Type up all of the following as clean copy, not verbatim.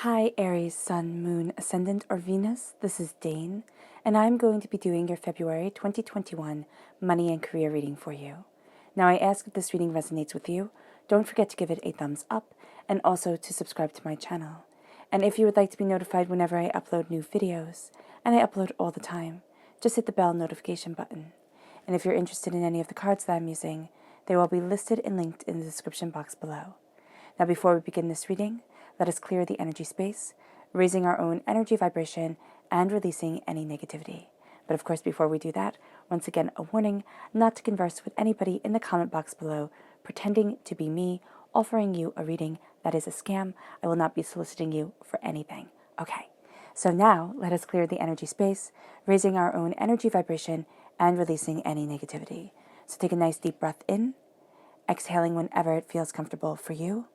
Hi Aries, Sun, Moon, Ascendant, or Venus. This is Dane, and I'm going to be doing your February 2021 money and career reading for you. Now, I ask if this reading resonates with you, don't forget to give it a thumbs up and also to subscribe to my channel. And if you would like to be notified whenever I upload new videos, and I upload all the time, just hit the bell notification button. And if you're interested in any of the cards that I'm using, they will be listed and linked in the description box below. Now, before we begin this reading, let us clear the energy space, raising our own energy vibration and releasing any negativity. But of course, before we do that, once again, a warning not to converse with anybody in the comment box below, pretending to be me, offering you a reading that is a scam. I will not be soliciting you for anything. Okay, so now let us clear the energy space, raising our own energy vibration and releasing any negativity. So take a nice deep breath in, exhaling whenever it feels comfortable for you.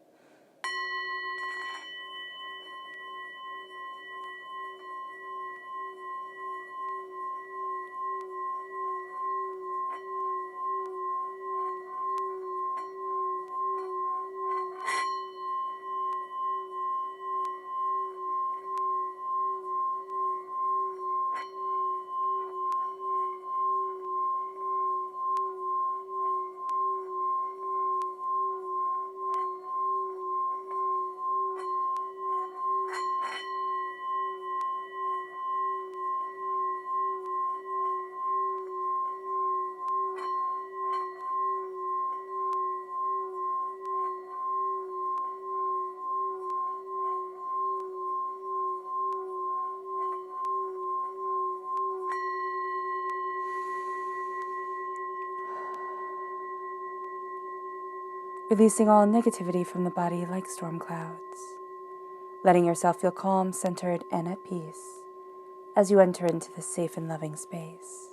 Releasing all negativity from the body like storm clouds. Letting yourself feel calm, centered, and at peace as you enter into this safe and loving space.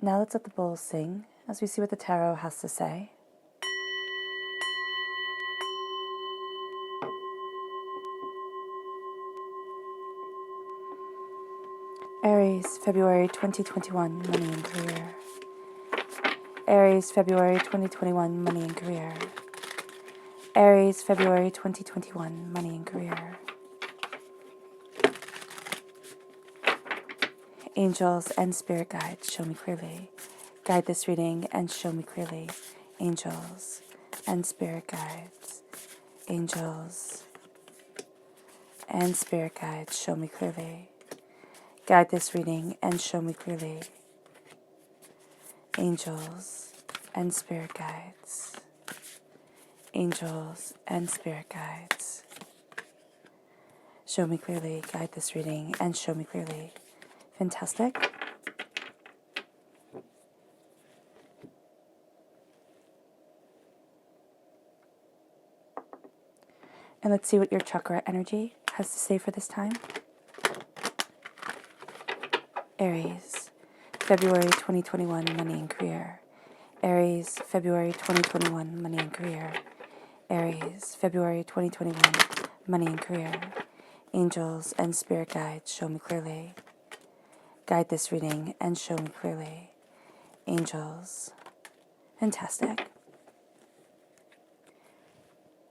Now let's let the bowls sing as we see what the tarot has to say. Aries, February 2021, money and career. Aries, February 2021, money and career. Aries, February 2021, money and career. Angels and spirit guides, show me clearly. Guide this reading and show me clearly. Angels and spirit guides. Angels and spirit guides, show me clearly. Guide this reading and show me clearly. Angels and spirit guides. Angels and spirit guides. Show me clearly. Guide this reading and show me clearly. Fantastic. And let's see what your chakra energy has to say for this time. Aries, February 2021, money and career. Aries, February 2021, money and career. Aries, February 2021, money and career. Angels and spirit guides, show me clearly. Guide this reading and show me clearly. Angels. Fantastic.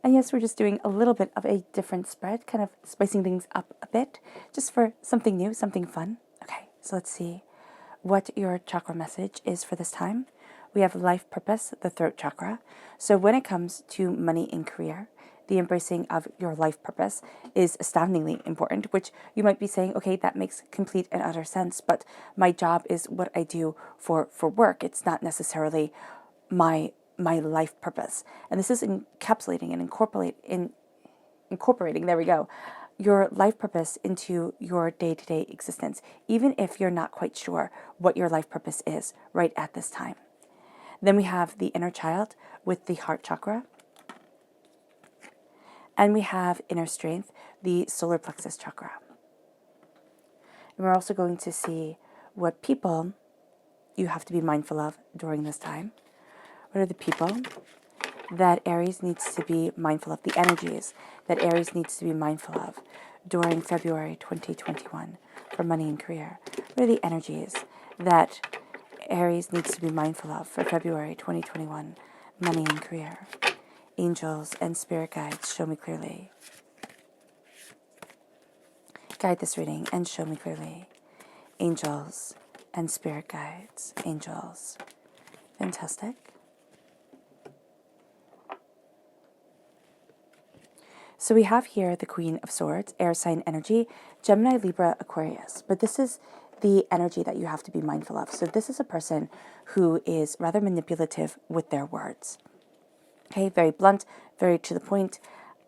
And yes, we're just doing a little bit of a different spread, kind of spicing things up a bit, just for something new, something fun. Okay, so let's see what your chakra message is for this time. We have life purpose, the throat chakra. So when it comes to money and career, the embracing of your life purpose is astoundingly important, which you might be saying, okay, that makes complete and utter sense, but my job is what I do for work. It's not necessarily my life purpose. And this is encapsulating and incorporating, there we go, your life purpose into your day-to-day existence, even if you're not quite sure what your life purpose is right at this time. Then we have the inner child with the heart chakra. And we have inner strength, the solar plexus chakra. And we're also going to see what people you have to be mindful of during this time. What are the people that Aries needs to be mindful of, the energies that Aries needs to be mindful of during February 2021 for money and career? What are the energies that Aries needs to be mindful of for February 2021, money and career? angels, and spirit guides, show me clearly. Guide this reading and show me clearly. Angels and spirit guides, angels. Fantastic. So we have here the Queen of Swords, air sign energy, Gemini, Libra, Aquarius. But this is the energy that you have to be mindful of. So this is a person who is rather manipulative with their words. Okay, very blunt, very to the point,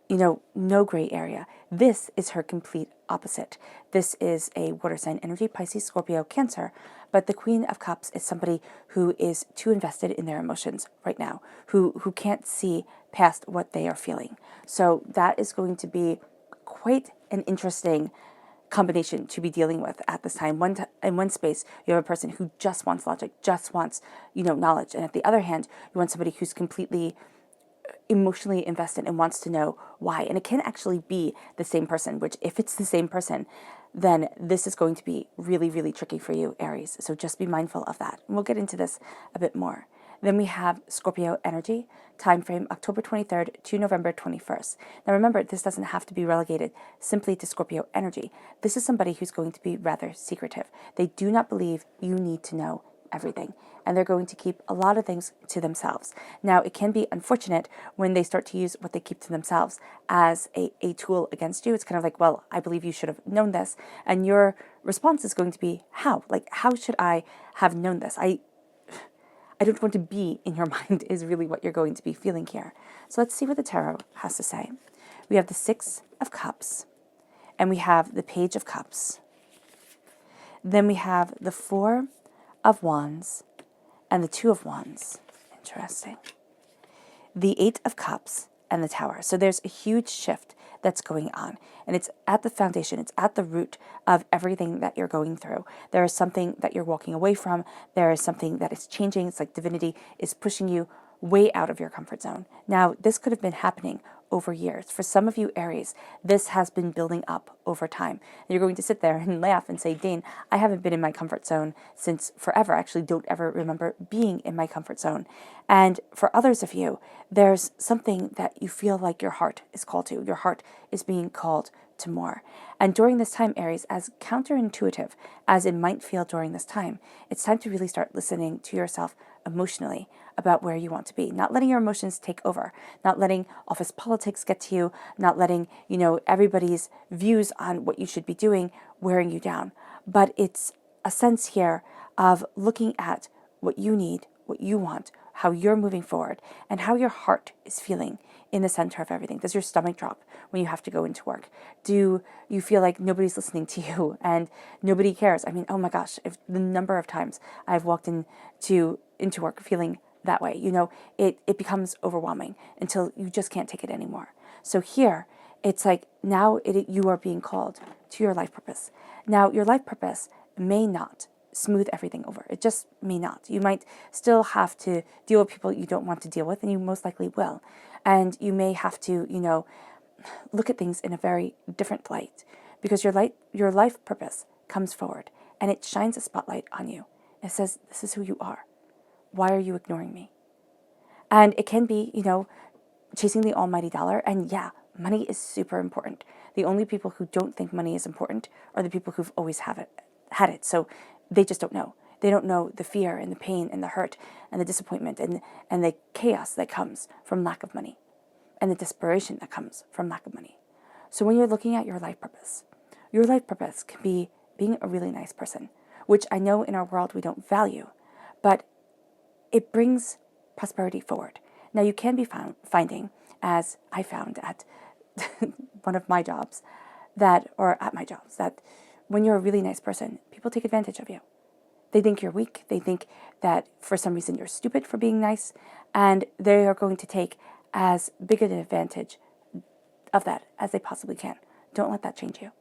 no gray area. This is her complete opposite. This is a water sign energy, Pisces, Scorpio, Cancer. But the Queen of Cups is somebody who is too invested in their emotions right now, who can't see past what they are feeling. So that is going to be quite an interesting combination to be dealing with at this time. In one space, you have a person who just wants logic, just wants, knowledge. And at the other hand, you want somebody who's completely emotionally invested and wants to know why. And it can actually be the same person, which if it's the same person, then this is going to be really, really tricky for you, Aries. So just be mindful of that. And we'll get into this a bit more. Then we have Scorpio energy, time frame October 23rd to November 21st. Now remember, this doesn't have to be relegated simply to Scorpio energy. This is somebody who's going to be rather secretive. They do not believe you need to know everything, and they're going to keep a lot of things to themselves. Now, it can be unfortunate when they start to use what they keep to themselves as a tool against you. It's kind of like, well, I believe you should have known this. And your response is going to be, how? Like, how should I have known this? I don't want to be in your mind is really what you're going to be feeling here. So let's see what the tarot has to say. We have the Six of Cups, and we have the Page of Cups. Then we have the Four of Wands and the Two of Wands. Interesting. The Eight of Cups and the Tower. So there's a huge shift that's going on, and it's at the foundation, it's at the root of everything that you're going through. There is something that you're walking away from. There is something that is changing. It's like divinity is pushing you way out of your comfort zone. Now, this could have been happening over years. For some of you, Aries, this has been building up over time. And you're going to sit there and laugh and say, Dane, I haven't been in my comfort zone since forever. I actually don't ever remember being in my comfort zone. And for others of you, there's something that you feel like your heart is called to. Your heart is being called to more. And during this time, Aries, as counterintuitive as it might feel during this time, it's time to really start listening to yourself emotionally about where you want to be, not letting your emotions take over, not letting office politics get to you, not letting, everybody's views on what you should be doing wearing you down. But it's a sense here of looking at what you need, what you want, how you're moving forward, and how your heart is feeling in the center of everything. Does your stomach drop when you have to go into work? Do you feel like nobody's listening to you and nobody cares? I mean, oh my gosh, if the number of times I've walked into work feeling that way, it becomes overwhelming until you just can't take it anymore. So here, it's like now you are being called to your life purpose. Now, your life purpose may not smooth everything over. It just may not. You might still have to deal with people you don't want to deal with, and you most likely will. And you may have to, look at things in a very different light, because your life purpose comes forward and it shines a spotlight on you. It says, this is who you are. Why are you ignoring me? And it can be, chasing the almighty dollar. And yeah, money is super important. The only people who don't think money is important are the people who've always had it. So they just don't know. They don't know the fear and the pain and the hurt and the disappointment and the chaos that comes from lack of money and the desperation that comes from lack of money. So when you're looking at your life purpose can be being a really nice person, which I know in our world we don't value, but it brings prosperity forward. Now, you can be finding, as I found at one of my jobs, that when you're a really nice person, people take advantage of you. They think you're weak. They think that for some reason you're stupid for being nice, and they are going to take as big an advantage of that as they possibly can. Don't let that change you.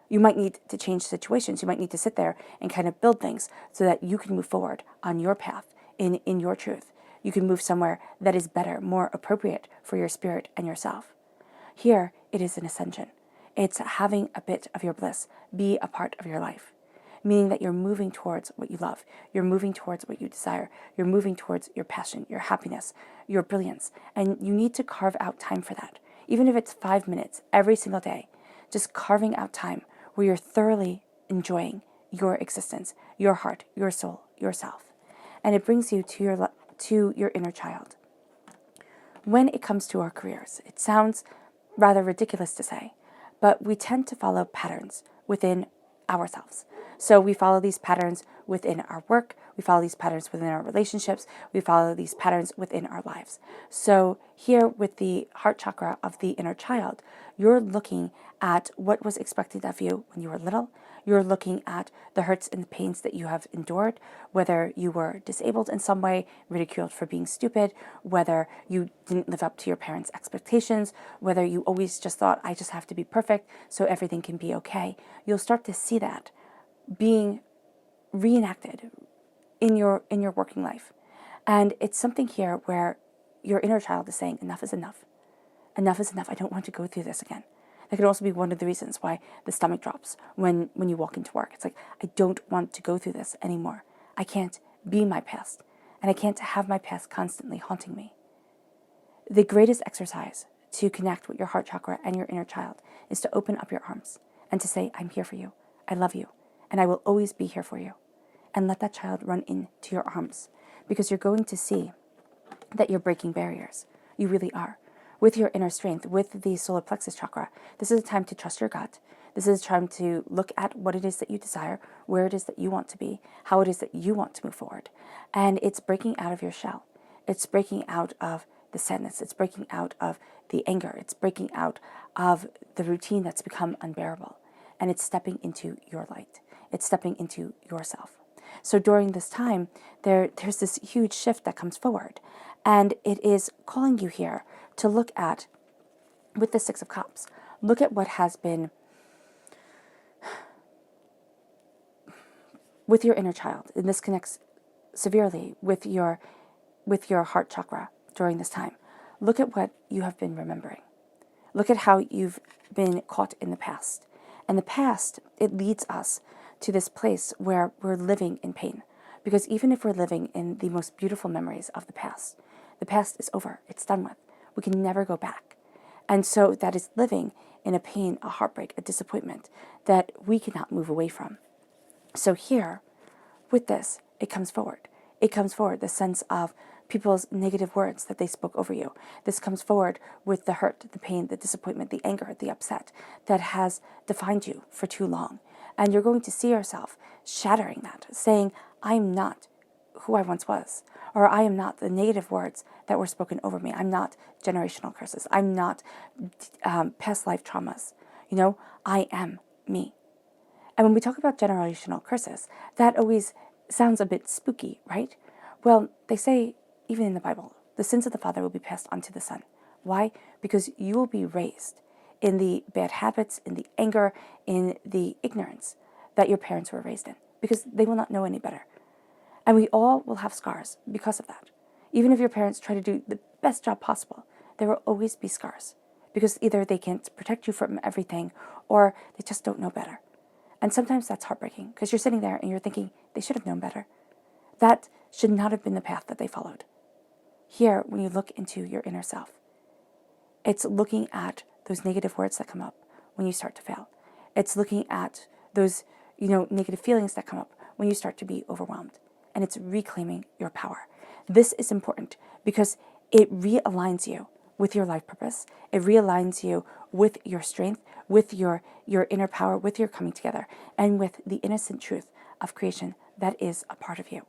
You might need to change situations. You might need to sit there and kind of build things so that you can move forward on your path in your truth. You can move somewhere that is better, more appropriate for your spirit and yourself. Here, it is an ascension. It's having a bit of your bliss be a part of your life. meaning that you're moving towards what you love. You're moving towards what you desire. You're moving towards your passion, your happiness, your brilliance. And you need to carve out time for that. Even if it's 5 minutes every single day, just carving out time where you're thoroughly enjoying your existence, your heart, your soul, yourself. And it brings you to your inner child. When it comes to our careers, it sounds rather ridiculous to say, but we tend to follow patterns within ourselves. So we follow these patterns within our work, we follow these patterns within our relationships, we follow these patterns within our lives. So here with the heart chakra of the inner child, you're looking at what was expected of you when you were little. You're looking at the hurts and the pains that you have endured, whether you were disabled in some way, ridiculed for being stupid, whether you didn't live up to your parents' expectations, whether you always just thought, I just have to be perfect so everything can be okay. You'll start to see that being reenacted in your working life. And it's something here where your inner child is saying, enough is enough. Enough is enough. I don't want to go through this again. That could also be one of the reasons why the stomach drops when you walk into work. It's like, I don't want to go through this anymore. I can't be my past, and I can't have my past constantly haunting me. The greatest exercise to connect with your heart chakra and your inner child is to open up your arms and to say, I'm here for you. I love you, and I will always be here for you. And let that child run into your arms, because you're going to see that you're breaking barriers. You really are. With your inner strength, with the solar plexus chakra, this is a time to trust your gut. This is a time to look at what it is that you desire, where it is that you want to be, how it is that you want to move forward. And it's breaking out of your shell. It's breaking out of the sadness. It's breaking out of the anger. It's breaking out of the routine that's become unbearable. And it's stepping into your light. It's stepping into yourself. So during this time, there's this huge shift that comes forward. And it is calling you here to look at, with the Six of Cups, look at what has been with your inner child. And this connects severely with your heart chakra during this time. Look at what you have been remembering. Look at how you've been caught in the past. And the past, it leads us to this place where we're living in pain. Because even if we're living in the most beautiful memories of the past is over. It's done with. We can never go back. And so that is living in a pain, a heartbreak, a disappointment that we cannot move away from. So here, with this, it comes forward. It comes forward, the sense of people's negative words that they spoke over you. This comes forward with the hurt, the pain, the disappointment, the anger, the upset that has defined you for too long. And you're going to see yourself shattering that, saying, I'm not who I once was, or I am not the negative words that were spoken over me. I'm not generational curses. I'm not past life traumas. I am me. And when we talk about generational curses, that always sounds a bit spooky, right? Well, they say, even in the Bible, the sins of the father will be passed on to the son. Why? Because you will be raised in the bad habits, in the anger, in the ignorance that your parents were raised in, because they will not know any better. And we all will have scars because of that. Even if your parents try to do the best job possible, there will always be scars, because either they can't protect you from everything, or they just don't know better. And sometimes that's heartbreaking, because you're sitting there and you're thinking, they should have known better. That should not have been the path that they followed. Here, when you look into your inner self, it's looking at those negative words that come up when you start to fail. It's looking at those, negative feelings that come up when you start to be overwhelmed. And it's reclaiming your power. This is important because it realigns you with your life purpose. It realigns you with your strength, with your inner power, with your coming together, and with the innocent truth of creation that is a part of you.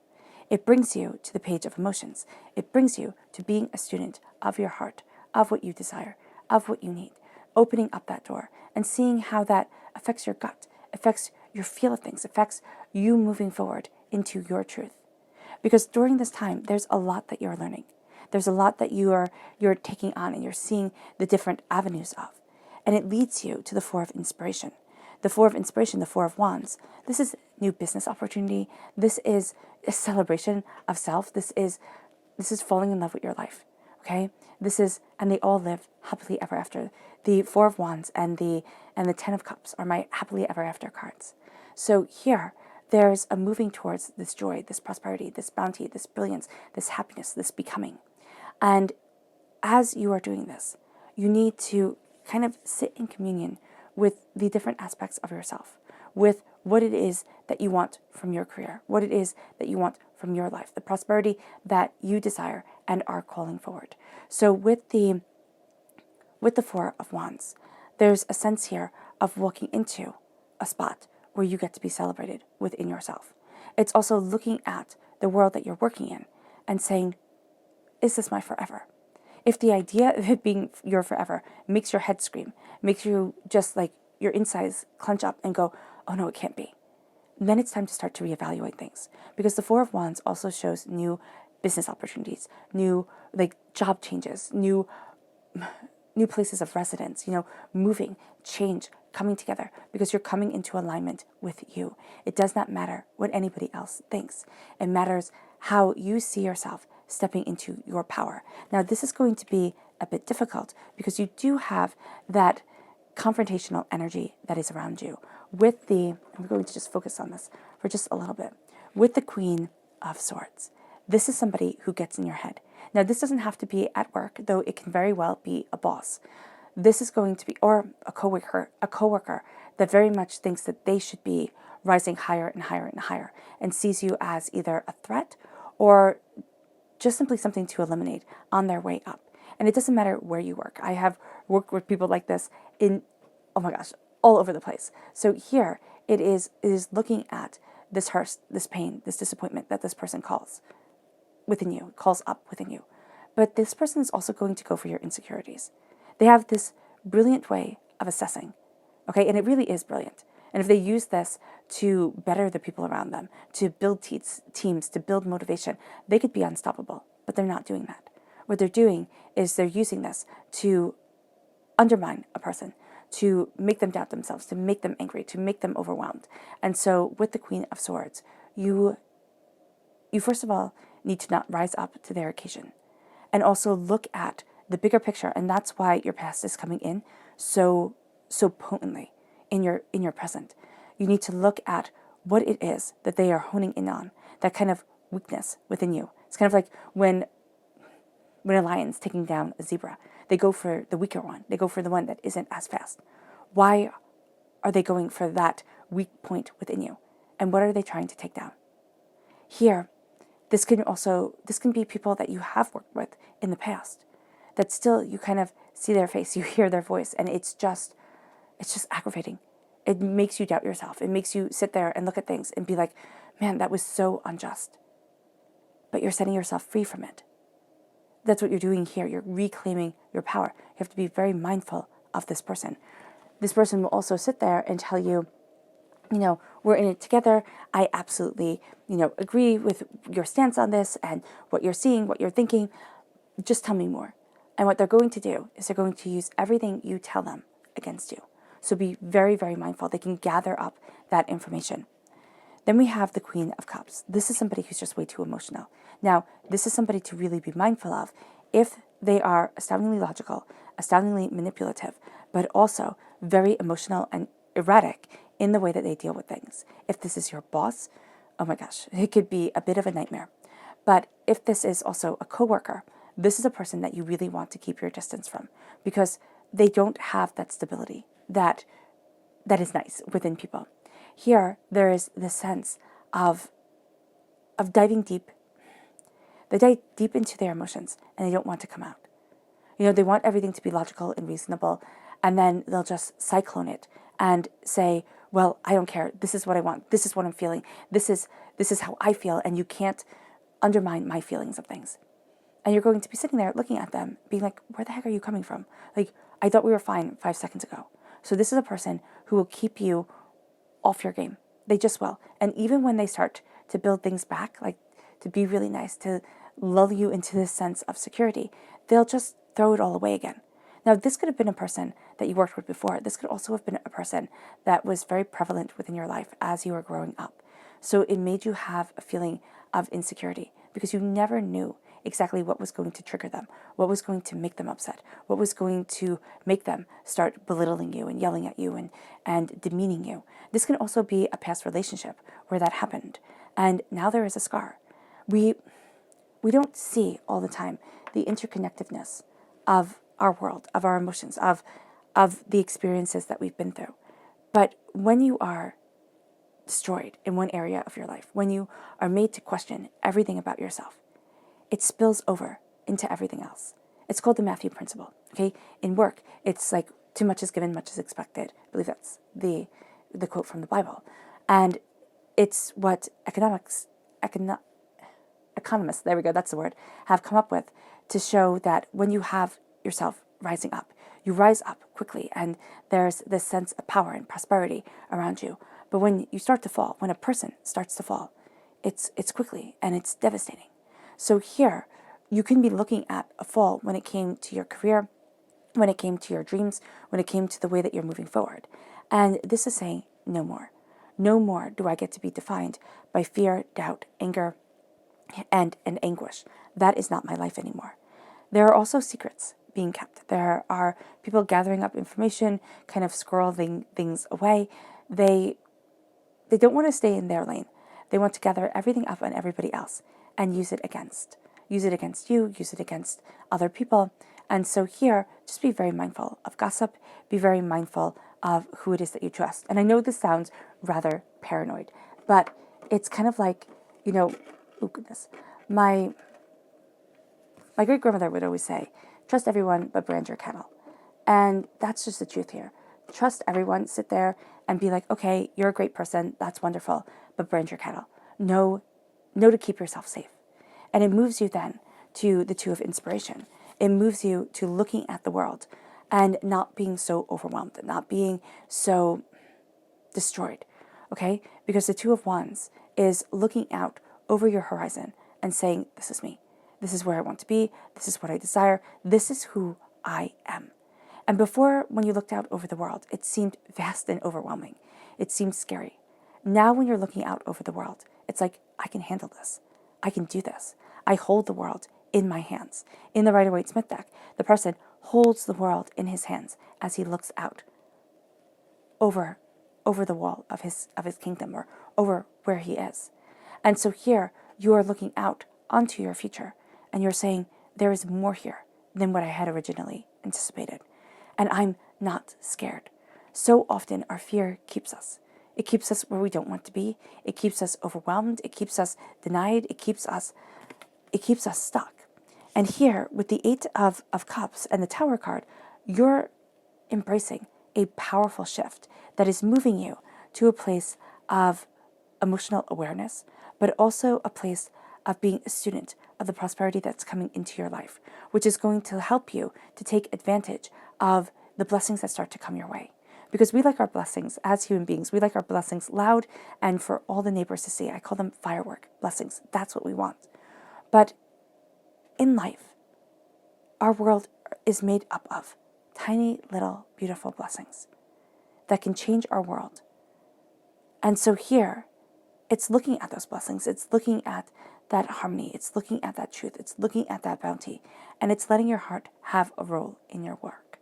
It brings you to the page of emotions. It brings you to being a student of your heart, of what you desire, of what you need, opening up that door and seeing how that affects your gut, affects your feel of things, affects you moving forward into your truth. Because during this time, there's a lot that you're learning. There's a lot that you're taking on and you're seeing the different avenues of. And it leads you to the Four of Inspiration. The Four of Inspiration, the Four of Wands. This is new business opportunity. This is a celebration of self. This is falling in love with your life. Okay? And they all live happily ever after. The Four of Wands and the Ten of Cups are my happily ever after cards. So here, there's a moving towards this joy, this prosperity, this bounty, this brilliance, this happiness, this becoming. And as you are doing this, you need to kind of sit in communion with the different aspects of yourself, with what it is that you want from your career, what it is that you want from your life, the prosperity that you desire and are calling forward. So with the Four of Wands, there's a sense here of walking into a spot where you get to be celebrated within yourself. It's also looking at the world that you're working in and saying, is this my forever? If the idea of it being your forever makes your head scream, makes you just like your insides clench up and go, oh no, it can't be, then it's time to start to reevaluate things. Because the Four of Wands also shows new business opportunities, new like job changes, new places of residence, moving, change, coming together, because you're coming into alignment with you. It does not matter what anybody else thinks. It matters how you see yourself stepping into your power. Now, this is going to be a bit difficult because you do have that confrontational energy that is around you. I'm going to just focus on this for just a little bit. With the Queen of Swords, this is somebody who gets in your head. Now, this doesn't have to be at work, though it can very well be a boss. This is going to be, or a coworker that very much thinks that they should be rising higher and higher and higher and sees you as either a threat or just simply something to eliminate on their way up. And it doesn't matter where you work. I have worked with people like this in, oh my gosh, all over the place. So here it is looking at this hurt, this pain, this disappointment that this person calls up within you. But this person is also going to go for your insecurities. They have this brilliant way of assessing, okay? And it really is brilliant. And if they use this to better the people around them, to build teams, to build motivation, they could be unstoppable, but they're not doing that. What they're doing is they're using this to undermine a person, to make them doubt themselves, to make them angry, to make them overwhelmed. And so with the Queen of Swords, you first of all need to not rise up to their occasion, and also look at the bigger picture. And that's why your past is coming in so potently in your present. You need to look at what it is that they are honing in on, that kind of weakness within you. It's kind of like when a lion's taking down a zebra, they go for the weaker one. They go for the one that isn't as fast. Why are they going for that weak point within you? And what are they trying to take down? Here, this can be people that you have worked with in the past, that still you kind of see their face, you hear their voice, and it's just aggravating. It makes you doubt yourself. It makes you sit there and look at things and be like, man, that was so unjust. But you're setting yourself free from it. That's what you're doing here. You're reclaiming your power. You have to be very mindful of this person. This person will also sit there and tell you, we're in it together. I absolutely, agree with your stance on this and what you're seeing, what you're thinking. Just tell me more. And what they're going to do is they're going to use everything you tell them against you. So be very, very mindful. They can gather up that information. Then we have the Queen of Cups. This is somebody who's just way too emotional. Now, this is somebody to really be mindful of if they are astoundingly logical, astoundingly manipulative, but also very emotional and erratic in the way that they deal with things. If this is your boss, oh my gosh, it could be a bit of a nightmare. But if this is also a coworker, this is a person that you really want to keep your distance from because they don't have that stability that is nice within people. Here, there is the sense of diving deep. They dive deep into their emotions and they don't want to come out. They want everything to be logical and reasonable, and then they'll just cyclone it and say, well, I don't care. This is what I want. This is what I'm feeling. This is how I feel, and you can't undermine my feelings of things. And you're going to be sitting there looking at them, being like, where the heck are you coming from? Like, I thought we were fine 5 seconds ago. So this is a person who will keep you off your game. They just will. And even when they start to build things back, like to be really nice, to lull you into this sense of security, they'll just throw it all away again. Now, this could have been a person that you worked with before. This could also have been a person that was very prevalent within your life as you were growing up. So it made you have a feeling of insecurity because you never knew exactly what was going to trigger them, what was going to make them upset, what was going to make them start belittling you and yelling at you and demeaning you. This can also be a past relationship where that happened, and now there is a scar. We don't see all the time the interconnectedness of our world, of our emotions, of the experiences that we've been through. But when you are destroyed in one area of your life, when you are made to question everything about yourself, it spills over into everything else. It's called the Matthew principle. Okay, in work, it's like too much is given, much is expected. I believe that's the quote from the Bible, and it's what economists, there we go, that's the word, have come up with to show that when you have yourself rising up, you rise up quickly, and there's this sense of power and prosperity around you. But when you start to fall, when a person starts to fall, it's quickly and it's devastating. So here, you can be looking at a fall when it came to your career, when it came to your dreams, when it came to the way that you're moving forward. And this is saying, no more. No more do I get to be defined by fear, doubt, anger, and anguish. That is not my life anymore. There are also secrets being kept. There are people gathering up information, kind of squirreling things away. They don't want to stay in their lane. They want to gather everything up on everybody else and use it against you, use it against other people. And so here, just be very mindful of gossip, be very mindful of who it is that you trust. And I know this sounds rather paranoid, but it's kind of like, oh goodness, my great grandmother would always say, trust everyone but brand your cattle. And that's just the truth here. Trust everyone, sit there and be like, okay, you're a great person, that's wonderful, but brand your cattle. Know to keep yourself safe. And it moves you then to the two of inspiration. It moves you to looking at the world and not being so overwhelmed, not being so destroyed, okay? Because the Two of Wands is looking out over your horizon and saying, this is me. This is where I want to be. This is what I desire. This is who I am. And before, when you looked out over the world, it seemed vast and overwhelming. It seemed scary. Now, when you're looking out over the world, it's like, I can handle this. I can do this. I hold the world in my hands. In the Rider-Waite-Smith deck, the person holds the world in his hands as he looks out over the wall of his kingdom, or over where he is. And so here, you are looking out onto your future, and you're saying, there is more here than what I had originally anticipated. And I'm not scared. So often our fear keeps us. It keeps us where we don't want to be. It keeps us overwhelmed. It keeps us denied. It keeps us stuck. And here, with the Eight of Cups and the Tower card, you're embracing a powerful shift that is moving you to a place of emotional awareness, but also a place of being a student of the prosperity that's coming into your life, which is going to help you to take advantage of the blessings that start to come your way. Because we like our blessings as human beings. We like our blessings loud and for all the neighbors to see. I call them firework blessings. That's what we want. But in life, our world is made up of tiny little beautiful blessings that can change our world. And so here, it's looking at those blessings. It's looking at that harmony. It's looking at that truth. It's looking at that bounty. And it's letting your heart have a role in your work.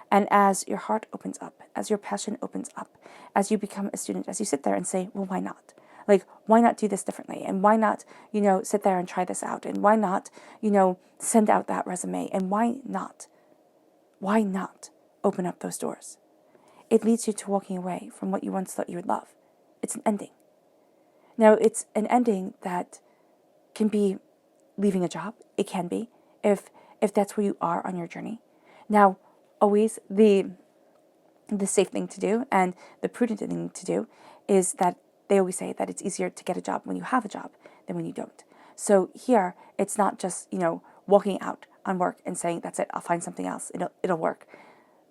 And as your heart opens up, as your passion opens up, as you become a student, as you sit there and say, well, why not? Like, why not do this differently? And why not, sit there and try this out? And why not, send out that resume? And why not open up those doors? It leads you to walking away from what you once thought you would love. It's an ending. Now, it's an ending that can be leaving a job. It can be, if that's where you are on your journey. Now, always the safe thing to do and the prudent thing to do is that they always say that it's easier to get a job when you have a job than when you don't. So here, it's not just, walking out on work and saying, that's it, I'll find something else, it'll work.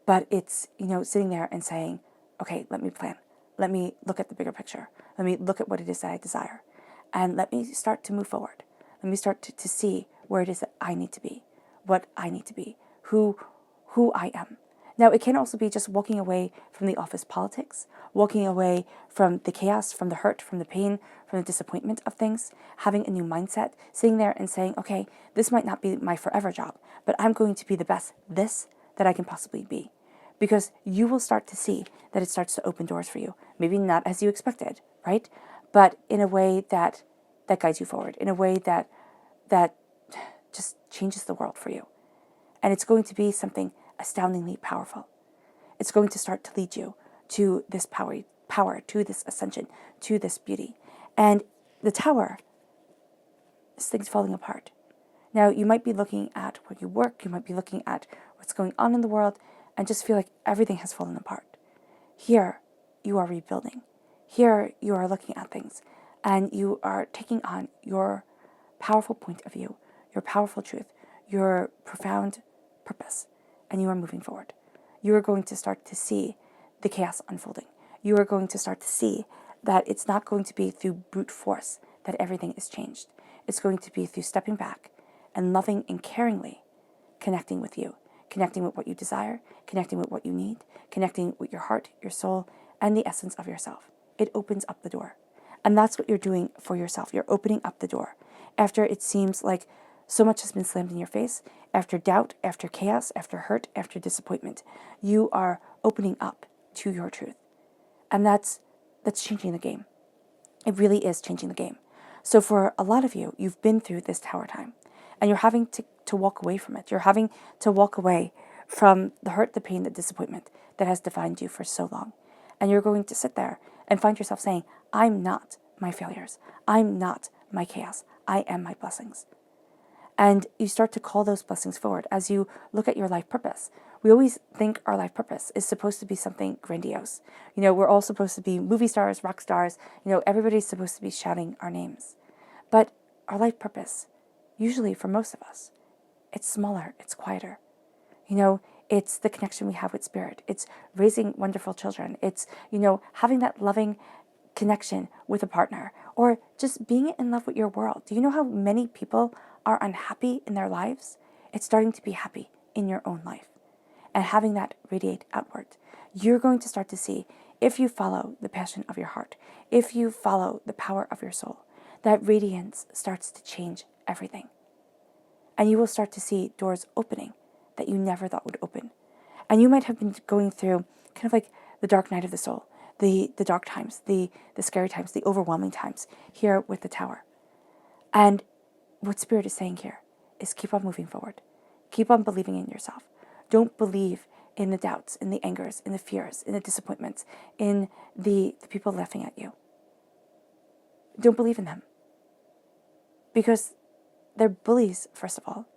But it's, sitting there and saying, okay, let me plan. Let me look at the bigger picture. Let me look at what it is that I desire. And let me start to move forward. Let me start to see where it is that I need to be, what I need to be, who I am. Now, it can also be just walking away from the office politics, walking away from the chaos, from the hurt, from the pain, from the disappointment of things, having a new mindset, sitting there and saying, okay, this might not be my forever job, but I'm going to be the best this that I can possibly be. Because you will start to see that it starts to open doors for you. Maybe not as you expected, right? But in a way that guides you forward, in a way that just changes the world for you. And it's going to be something astoundingly powerful. It's going to start to lead you to this power, to this ascension, to this beauty. And the tower is things falling apart. Now, you might be looking at where you work, you might be looking at what's going on in the world, and just feel like everything has fallen apart. Here, you are rebuilding. Here, you are looking at things, and you are taking on your powerful point of view, your powerful truth, your profound purpose, and you are moving forward. You are going to start to see the chaos unfolding. You are going to start to see that it's not going to be through brute force that everything is changed. It's going to be through stepping back and loving and caringly connecting with you, connecting with what you desire, connecting with what you need, connecting with your heart, your soul, and the essence of yourself. It opens up the door. And that's what you're doing for yourself. You're opening up the door. After it seems like so much has been slammed in your face, after doubt, after chaos, after hurt, after disappointment, you are opening up to your truth. And that's changing the game. It really is changing the game. So for a lot of you, you've been through this tower time, and you're having to walk away from it. You're having to walk away from the hurt, the pain, the disappointment that has defined you for so long. And you're going to sit there and find yourself saying, I'm not my failures. I'm not my chaos. I am my blessings. And you start to call those blessings forward as you look at your life purpose. We always think our life purpose is supposed to be something grandiose. We're all supposed to be movie stars, rock stars. Everybody's supposed to be shouting our names. But our life purpose, usually for most of us, it's smaller, it's quieter. It's the connection we have with spirit. It's raising wonderful children. It's, having that loving connection with a partner, or just being in love with your world. Do you know how many people are unhappy in their lives? It's starting to be happy in your own life and having that radiate outward. You're going to start to see, if you follow the passion of your heart, if you follow the power of your soul, that radiance starts to change everything. And you will start to see doors opening that you never thought would open. And you might have been going through kind of like the dark night of the soul, the dark times, the scary times, the overwhelming times here with the tower. And what Spirit is saying here is keep on moving forward. Keep on believing in yourself. Don't believe in the doubts, in the angers, in the fears, in the disappointments, in the people laughing at you. Don't believe in them. Because they're bullies, first of all.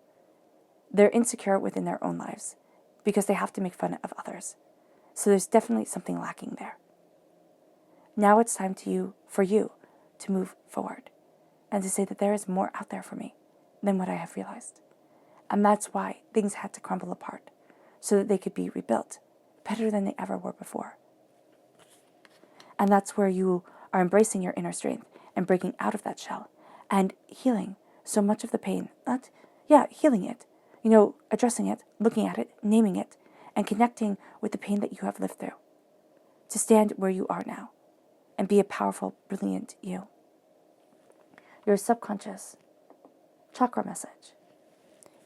They're insecure within their own lives because they have to make fun of others. So there's definitely something lacking there. Now it's time for you to move forward and to say that there is more out there for me than what I have realized. And that's why things had to crumble apart so that they could be rebuilt better than they ever were before. And that's where you are embracing your inner strength and breaking out of that shell and healing so much of the pain. Healing it. Addressing it, looking at it, naming it, and connecting with the pain that you have lived through. To stand where you are now and be a powerful, brilliant you. Your subconscious chakra message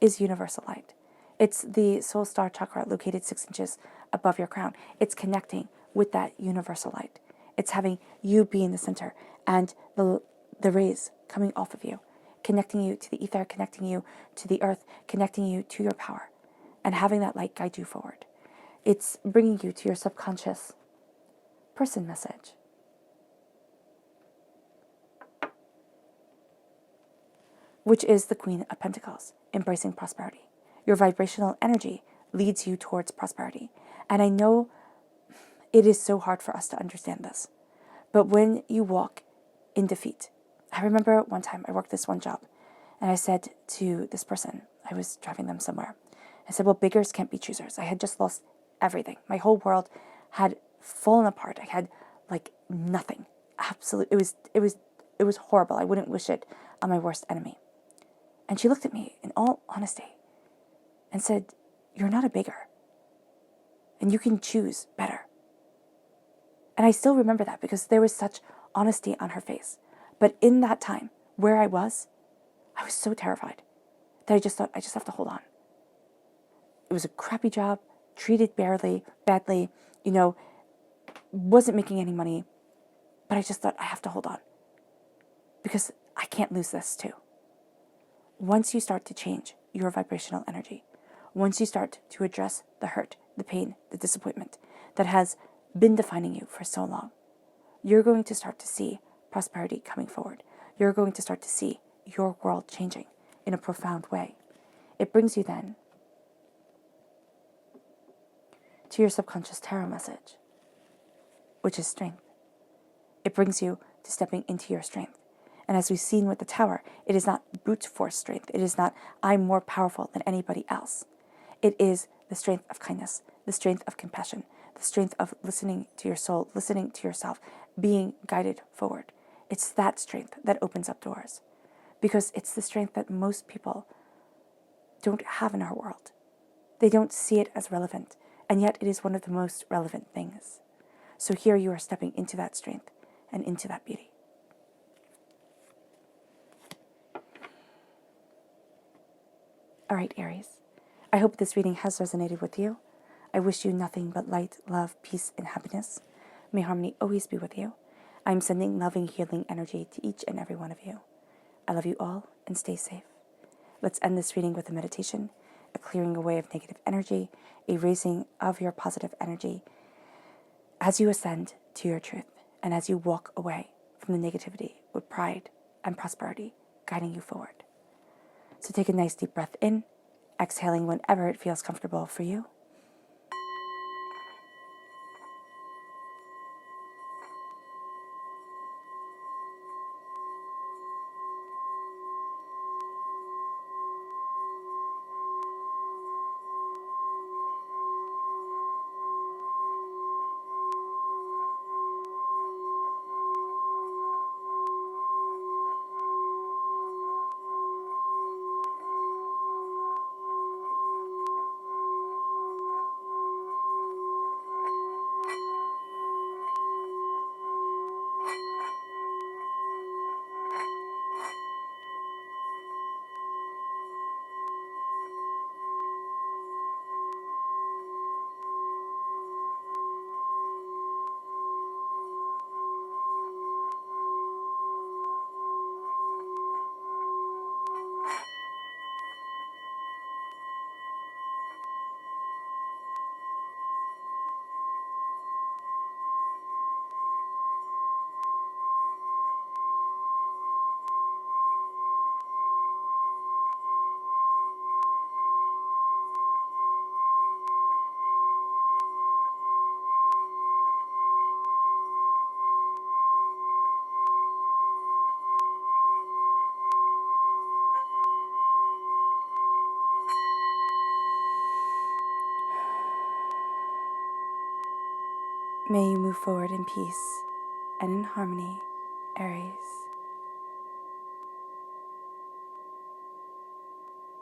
is universal light. It's the soul star chakra located 6 inches above your crown. It's connecting with that universal light. It's having you be in the center and the rays coming off of you, connecting you to the ether, connecting you to the earth, connecting you to your power, and having that light guide you forward. It's bringing you to your subconscious person message. Which is the Queen of Pentacles, embracing prosperity. Your vibrational energy leads you towards prosperity. And I know it is so hard for us to understand this, but when you walk in defeat, I remember one time I worked this one job, and I said to this person, I was driving them somewhere, I said, well, beggars can't be choosers. I had just lost everything. My whole world had fallen apart. I had nothing. Absolutely. It was horrible. I wouldn't wish it on my worst enemy. And she looked at me in all honesty and said, you're not a beggar. and you can choose better. And I still remember that because there was such honesty on her face. But in that time where I was so terrified that I just thought, I just have to hold on. It was a crappy job, treated badly, wasn't making any money. But I just thought, I have to hold on because I can't lose this too. Once you start to change your vibrational energy, once you start to address the hurt, the pain, the disappointment that has been defining you for so long, you're going to start to see prosperity coming forward. You're going to start to see your world changing in a profound way. It brings you then to your subconscious tarot message, which is strength. It brings you to stepping into your strength. And as we've seen with the tower, it is not brute force strength. It is not, I'm more powerful than anybody else. It is the strength of kindness, the strength of compassion, the strength of listening to your soul, listening to yourself, being guided forward. It's that strength that opens up doors, because it's the strength that most people don't have in our world. They don't see it as relevant, and yet it is one of the most relevant things. So here you are stepping into that strength and into that beauty. All right, Aries. I hope this reading has resonated with you. I wish you nothing but light, love, peace, and happiness. May harmony always be with you. I'm sending loving, healing energy to each and every one of you. I love you all, and stay safe. Let's end this reading with a meditation, a clearing away of negative energy, a raising of your positive energy as you ascend to your truth and as you walk away from the negativity with pride and prosperity guiding you forward. So take a nice deep breath in, exhaling whenever it feels comfortable for you. May you move forward in peace and in harmony, Aries.